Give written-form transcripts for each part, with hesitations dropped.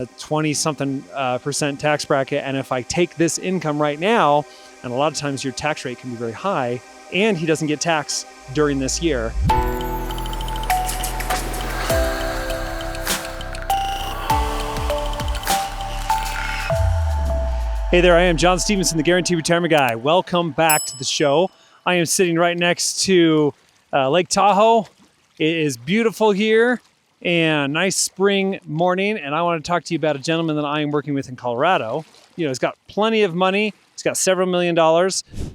a 20-something percent tax bracket. And if I take this income right now, and a lot of times your tax rate can be very high, and he doesn't get taxed during this year. Hey there, I am John Stevenson, the Guaranteed Retirement Guy. Welcome back to the show. I am sitting right next to Lake Tahoe. It is beautiful here and nice spring morning. And I want to talk to you about a gentleman that I am working with in Colorado. You know, he's got plenty of money. He's got several $1 million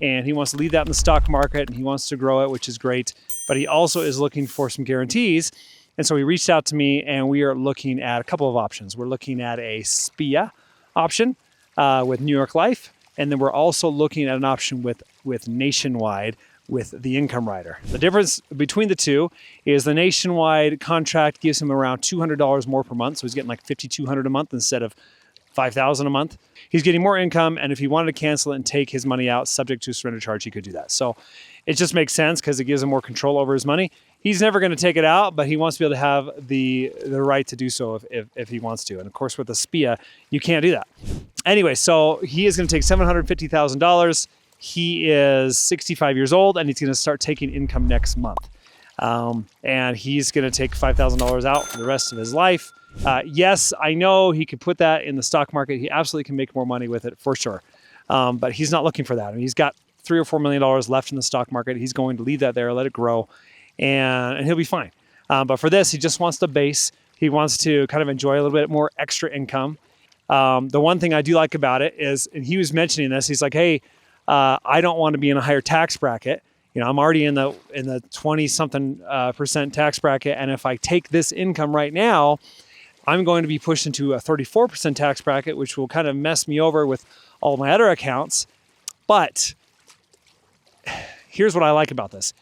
and he wants to leave that in the stock market and he wants to grow it, which is great. But he also is looking for some guarantees. And so he reached out to me and we are looking at a couple of options. We're looking at a SPIA option with New York Life. And then we're also looking at an option with Nationwide with the income rider. The difference between the two is the Nationwide contract gives him around $200 more per month. So he's getting like $5,200 a month instead of $5,000 a month. He's getting more income. And if he wanted to cancel it and take his money out subject to surrender charge, he could do that. So it just makes sense because it gives him more control over his money. He's never going to take it out, but he wants to be able to have the right to do so if he wants to. And of course, with the SPIA, you can't do that. Anyway, so he is going to take $750,000. He is 65 years old, and he's going to start taking income next month. And he's going to take $5,000 out for the rest of his life. Yes, I know he could put that in the stock market. He absolutely can make more money with it for sure. But he's not looking for that. I mean, he's got $3 or $4 million left in the stock market. He's going to leave that there, let it grow, and he'll be fine. But for this, he just wants the base. He wants to kind of enjoy a little bit more extra income. The one thing I do like about it is, and he was mentioning this, he's like, hey, I don't want to be in a higher tax bracket. You know, I'm already in the 20-something percent tax bracket. And if I take this income right now, I'm going to be pushed into a 34% tax bracket, which will kind of mess me over with all my other accounts. But here's what I like about this.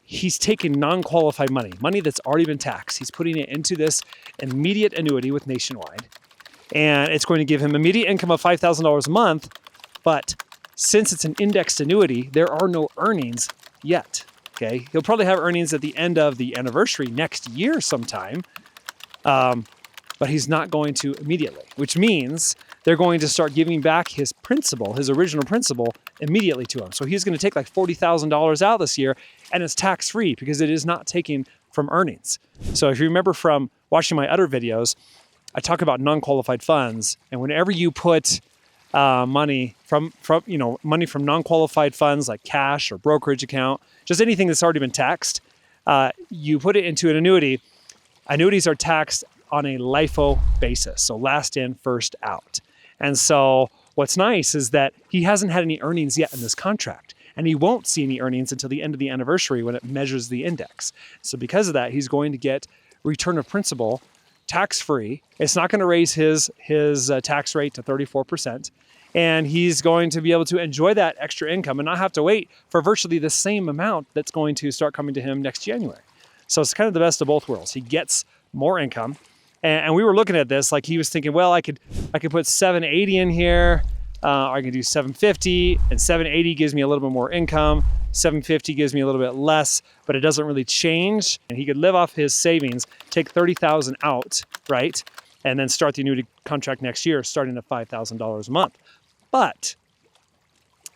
He's taking non-qualified money that's already been taxed. He's putting it into this immediate annuity with Nationwide. And it's going to give him immediate income of $5,000 a month. But since it's an indexed annuity, there are no earnings yet. Okay, he'll probably have earnings at the end of the anniversary next year sometime. But he's not going to immediately, which means they're going to start giving back his principal, his original principal, immediately to him. So he's going to take like $40,000 out this year, and it's tax-free because it is not taken from earnings. So if you remember from watching my other videos, I talk about non-qualified funds, and whenever you put money from non-qualified funds like cash or brokerage account, just anything that's already been taxed, you put it into an annuity. Annuities are taxed on a LIFO basis, so last in, first out. And so what's nice is that he hasn't had any earnings yet in this contract, and he won't see any earnings until the end of the anniversary when it measures the index. So because of that, he's going to get return of principal tax-free. It's not going to raise his tax rate to 34%. And he's going to be able to enjoy that extra income and not have to wait for virtually the same amount that's going to start coming to him next January. So it's kind of the best of both worlds. He gets more income. And we were looking at this, like he was thinking, well, I could put 780 in here. I can do 750, and 780 gives me a little bit more income. 750 gives me a little bit less, but it doesn't really change. And he could live off his savings, take 30,000 out, right? And then start the annuity contract next year, starting at $5,000 a month. But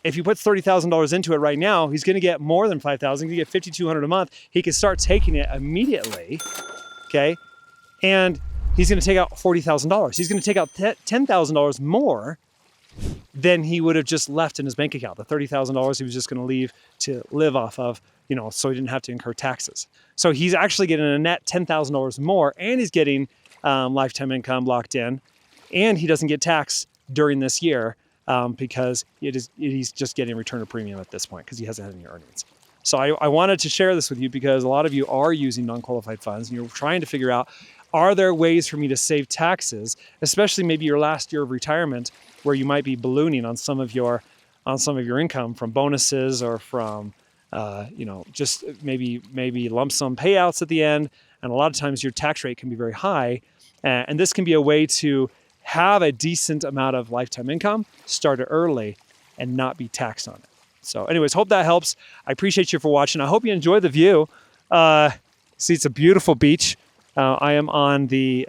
if he puts $30,000 into it right now, he's going to get more than $5,000. He get $5,200 a month. He can start taking it immediately, okay? And he's going to take out $40,000. He's going to take out $10,000 more than he would have just left in his bank account. The $30,000 he was just going to leave to live off of, you know, so he didn't have to incur taxes. So he's actually getting a net $10,000 more, and he's getting lifetime income locked in, and he doesn't get taxed during this year because he's just getting return of premium at this point because he hasn't had any earnings. So I wanted to share this with you because a lot of you are using non-qualified funds and you're trying to figure out, are there ways for me to save taxes, especially maybe your last year of retirement where you might be ballooning on some of your income from bonuses or from just maybe lump sum payouts at the end. And a lot of times your tax rate can be very high. And this can be a way to have a decent amount of lifetime income, start it early, and not be taxed on it. So anyways, hope that helps. I appreciate you for watching. I hope you enjoy the view. See, it's a beautiful beach. I am on the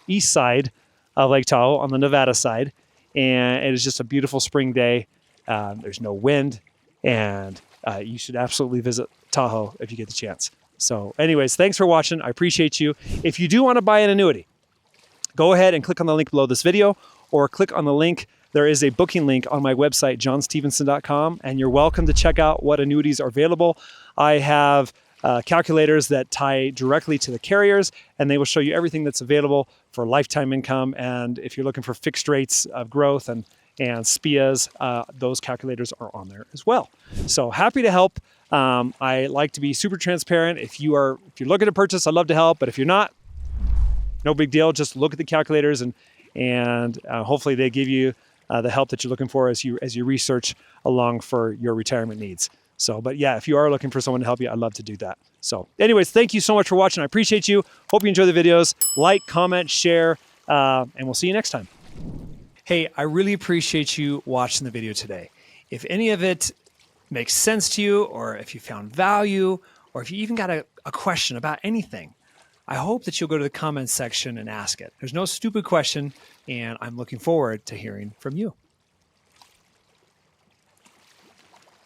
east side of Lake Tahoe on the Nevada side. And it is just a beautiful spring day. There's no wind, and you should absolutely visit Tahoe if you get the chance. So anyways, thanks for watching. I appreciate you. If you do want to buy an annuity, go ahead and click on the link below this video, or click on the link. There is a booking link on my website, johnstevenson.com, and you're welcome to check out what annuities are available. I have calculators that tie directly to the carriers, and they will show you everything that's available for lifetime income. And if you're looking for fixed rates of growth and SPIAs, those calculators are on there as well. So happy to help. I like to be super transparent. If you're looking to purchase, I'd love to help. But if you're not, no big deal. Just look at the calculators, and hopefully they give you the help that you're looking for as you research along for your retirement needs. So, but yeah, if you are looking for someone to help you, I'd love to do that. So anyways, thank you so much for watching. I appreciate you. Hope you enjoy the videos. Like, comment, share, and we'll see you next time. Hey, I really appreciate you watching the video today. If any of it makes sense to you, or if you found value, or if you even got a question about anything, I hope that you'll go to the comments section and ask it. There's no stupid question, and I'm looking forward to hearing from you.